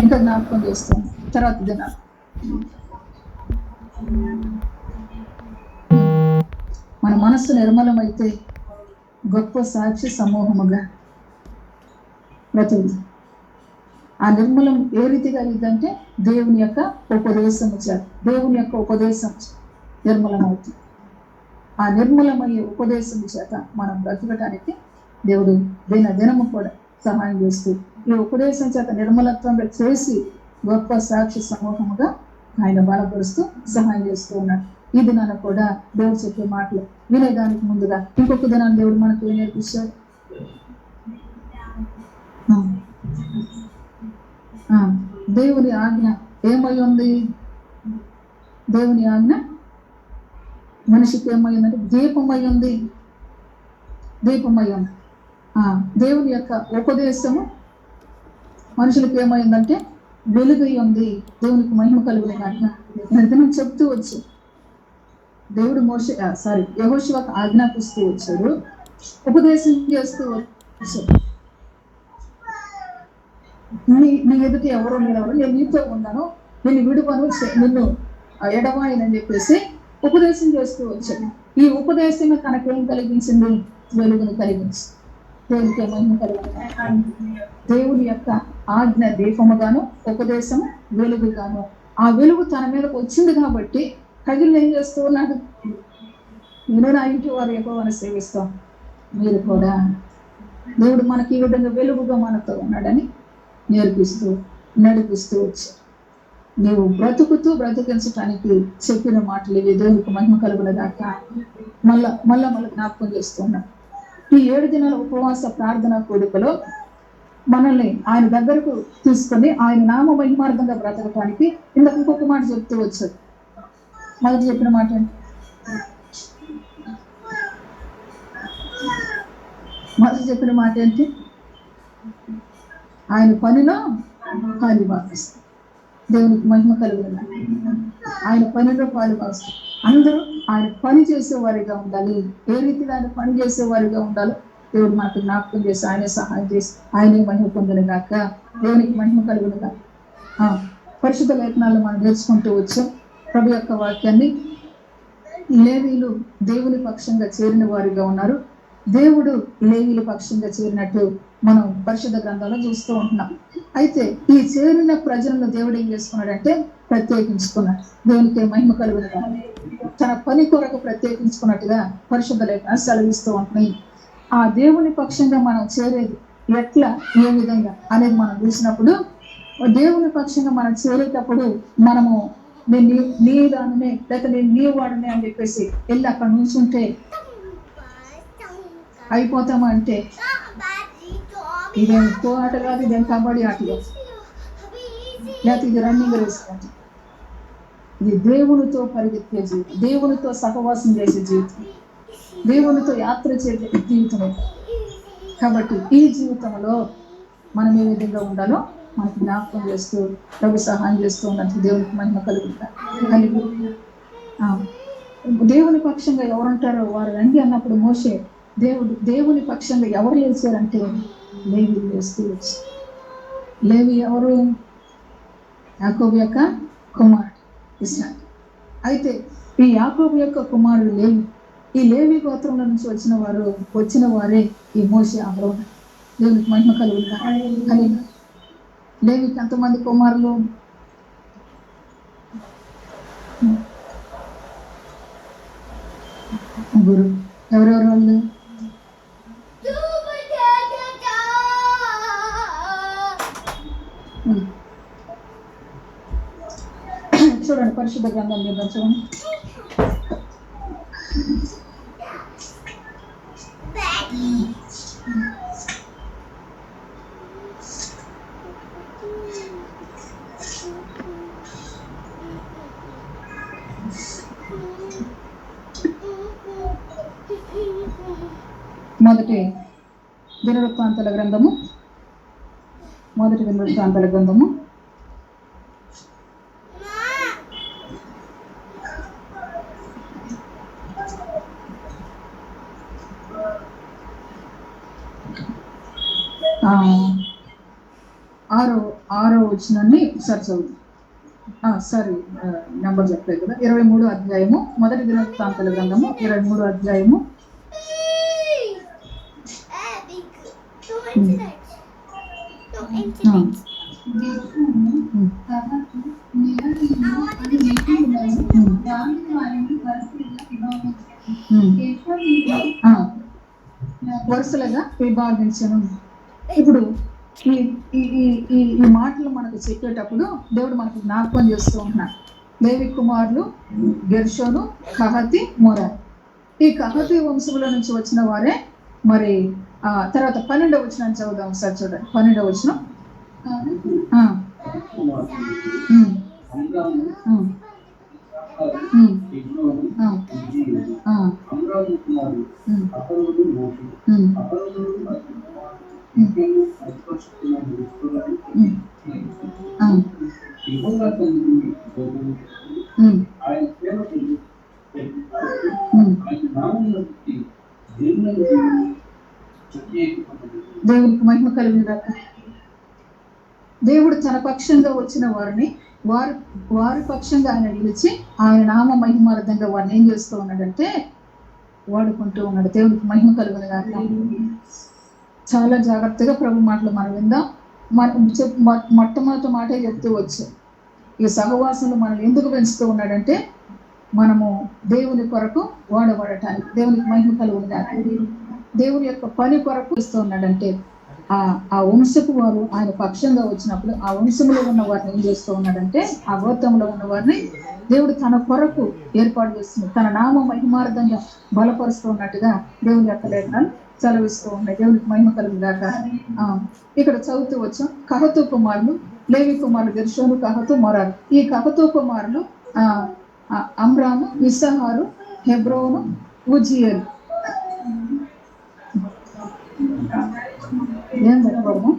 ఇంకా జ్ఞాపకం చేస్తాం తర్వాత దినాలు. మన మనస్సు నిర్మలమైతే గొప్ప సాక్షి సమూహముగా బ్రతుకు. ఆ నిర్మలం ఏ రీతిగా అయిందంటే దేవుని యొక్క ఉపదేశం చేత, దేవుని యొక్క ఉపదేశం నిర్మలం అవుతుంది. ఆ నిర్మలమయ్యే ఉపదేశం చేత మనం బ్రతకడానికి దేవుడు దినము కూడా సహాయం చేస్తూ ఈ ఉపదేశం చేత నిర్మలత్వంగా చేసి గొప్ప సాక్షి సమూహముగా ఆయన బలపరుస్తూ సహాయం చేస్తూ ఉన్నాడు. ఈ దినాన్ని కూడా దేవుడు చెప్పే మాటలు వినేదానికి ముందుగా ఇంకొక దినాన్ని దేవుడు మనకు నేర్పిస్తాడు. దేవుని ఆజ్ఞ ఏమై ఉంది? దేవుని ఆజ్ఞ మనిషికి ఏమై ఉందంటే దీపమై ఉంది. దీపమై ఉంది. దేవుని యొక్క ఉపదేశము మనుషులకు ఏమైందంటే వెలుగై ఉంది. దేవునికి మహిమ కలుగునే ఆజ్ఞ నేను చెప్తూ వచ్చు. దేవుడు యెహోషువకు ఆజ్ఞాపిస్తూ వచ్చాడు, ఉపదేశం చేస్తూ వచ్చాడు. నీ ఎదుటి ఎవరు నేను నీతో ఉన్నాను, నేను విడువను, నిన్ను ఎడవాయనని చెప్పేసి ఉపదేశం చేస్తూ వచ్చాడు. ఈ ఉపదేశమే తనకేం కలిగించింది? వెలుగును కలిగించి దేవునికి మహిమ కలిగింది. దేవుని యొక్క ఆజ్ఞ దీపముగాను ఉపదేశం వెలుగుగాను. ఆ వెలుగు తన మీదకి వచ్చింది కాబట్టి ప్రజలు ఏం చేస్తూ ఉన్నాడు? నేను నా ఇంటి వారు యెహోవాను సేవిస్తాం. మీరు కూడా దేవుడు మనకి ఈ విధంగా వెలుగుగా మనతో ఉన్నాడని నేర్పిస్తూ నడిపిస్తూ వచ్చాడు. నీవు బ్రతికించడానికి చెప్పిన మాటలు ఇవి. దేవునికి మహిమ కలుగునగాక. మళ్ళా జ్ఞాపకం చేస్తున్నాడు. ఈ 7 దినాల ఉపవాస ప్రార్థన కూడికలో మనల్ని ఆయన దగ్గరకు తీసుకొని ఆయన నామ మహిమార్థంగా బ్రతకటానికి ఇంకొక మాట చెప్తూ వచ్చాడు. మొదటి చెప్పిన మాట ఏంటి? ఆయన పనిలో పాలు భావిస్తాం. దేవునికి మహిమ కలుగుతుంది. ఆయన పనిలో పాలు భావిస్తాం. అందరూ ఆయన పని చేసేవారిగా ఉండాలి. ఏ రీతిగా ఆయన పని చేసేవారిగా ఉండాలో దేవుడు మనకు జ్ఞాపకం చేసి ఆయనే సహాయం చేసి ఆయనే మహిమ పొందునుగాక. దేవునికి మహిమ కలుగునుగాక. పరిశుద్ధ లేఖనాలు మనం నేర్చుకుంటూ వచ్చాం. ప్రభు యొక్క వాక్యాన్ని లేవీలు దేవుని పక్షంగా చేరిన వారిగా ఉన్నారు. దేవుడు లేవీల పక్షంగా చేరినట్టు మనం పరిశుద్ధ గ్రంథంలో చూస్తూ ఉంటున్నాం. అయితే ఈ చేరిన ప్రజలను దేవుడు ఏం చేసుకున్నాడంటే ప్రత్యేకించుకున్నాడు. దేవునికి మహిమ కలుగునుగాక. తన పని కొరకు ప్రత్యేకించుకున్నట్టుగా పరిశుద్ధ లేఖనాలు సెలవిస్తూ ఉంటున్నాయి. ఆ దేవుని పక్షంగా మనం చేరేది ఎట్లా, ఏ విధంగా అనేది మనం చూసినప్పుడు, దేవుని పక్షంగా మనం చేరేటప్పుడు మనము నేను నీ దానినే లేక నేను నీ వాడినే అని చెప్పేసి వెళ్ళి అక్కడ నుంచుంటే అయిపోతామా అంటే ఇదేం ఖో ఆట కాదు, ఇదేం కబడ్డీ ఆట కాదు, లేకపోతే ఇది రన్నింగ్ రేస్ కాదు. ఇది దేవునితో పరిగెత్తే జీవితం, దేవునితో సహవాసం చేసే జీవితం, దేవునితో యాత్ర చేసే జీవితం. కాబట్టి ఈ జీవితంలో మనం ఏ విధంగా ఉండాలో మనకు జ్ఞాపకం చేస్తూ ప్రభు సహాయం చేస్తూ ఉన్నట్టు దేవునికి మహిమ కలిగి దేవుని పక్షంగా ఎవరుంటారో వారు రండి అన్నప్పుడు మోషే దేవుని పక్షంగా ఎవరు లేచారంటే లేవీలు లేస్తూ వచ్చారు. లేవి ఎవరు? యాకోబు యొక్క కుమారుడు ఇస్రాయేల్. అయితే ఈ యాకోబు యొక్క కుమారుడు లేవి. ఈ లేవి గోత్రంలో నుంచి వచ్చిన వారే ఈ మోషే, అహరోను. దేవునికి మహిమ కలుగును. లేవికి ఎంతమంది కుమారులు? ముగ్గురు. ఎవరెవరు వాళ్ళు? చూడండి పరిశుద్ధ గ్రంథం మీద చూడండి. మొదటి దినవృత్తాంతాల గ్రంథము 6వ వచనాన్ని ఒకసారి చదువు. సారీ, నెంబర్ చెప్పలేదు కదా. 23 అధ్యాయము, మొదటి దినవృత్తాంతాల గ్రంథము 23 అధ్యాయము. వరుసలుగా విభాగించను. ఇప్పుడు ఈ ఈ ఈ ఈ మాటలు మనకు చెప్పేటప్పుడు దేవుడు మనకు జ్ఞాపకం చేస్తూ ఉంటున్నాడు. లేవి కుమారులు గెర్షోను, కహతి, మొరారి. ఈ కహతి వంశముల నుంచి వచ్చిన వారే. మరి తర్వాత 12వ వచనం చదువుదాం సార్. చూడండి 12వ వచనం. దేవునికి మహిమ కలిగినగాక. దేవుడు తన పక్షంగా వచ్చిన వారిని వారి పక్షంగా ఆయన నిలిచి ఆయన నామ మహిమార్థంగా వారిని ఏం చేస్తూ ఉన్నాడంటే వాడుకుంటూ ఉన్నాడు. దేవునికి మహిమ కలుగునుగాక. చాలా జాగ్రత్తగా ప్రభు మాటలు మనం విందాం. మొట్టమొదటి మాటే చెప్తూ వచ్చు, ఈ సహవాసంలో మనం ఎందుకు పెంచుతూ ఉన్నాడంటే మనము దేవుని కొరకు వాడబడటానికి. దేవునికి మహిమ కలుగునుగాక. దేవుని యొక్క పని కొరకు ఇస్తూ ఉన్నాడంటే ఆ వంశపు వారు ఆయన పక్షంగా వచ్చినప్పుడు ఆ వంశంలో ఉన్న వారిని ఏం చేస్తూ ఉన్నాడంటే ఆ గోత్రంలో ఉన్న వారిని దేవుడు తన కొరకు ఏర్పాటు చేస్తుంది. తన నామ మహిమార్థంగా బలపరుస్తూ ఉన్నట్టుగా దేవుని యొక్క లేఖనాలు సెలవిస్తూ ఉన్నాయి. దేవునికి మహిమ కలుగుగాక. ఇక్కడ చదువుతూ వచ్చాం. కహతు కుమారులు, లేవి కుమారులు గెర్షోను, కహతు, మొరారు. ఈ కహతు కుమారులు అమ్రాము, ఇస్సాహారు, హెబ్రోను, ఉజ్జియేలు. ఏం చెప్పకూడదు.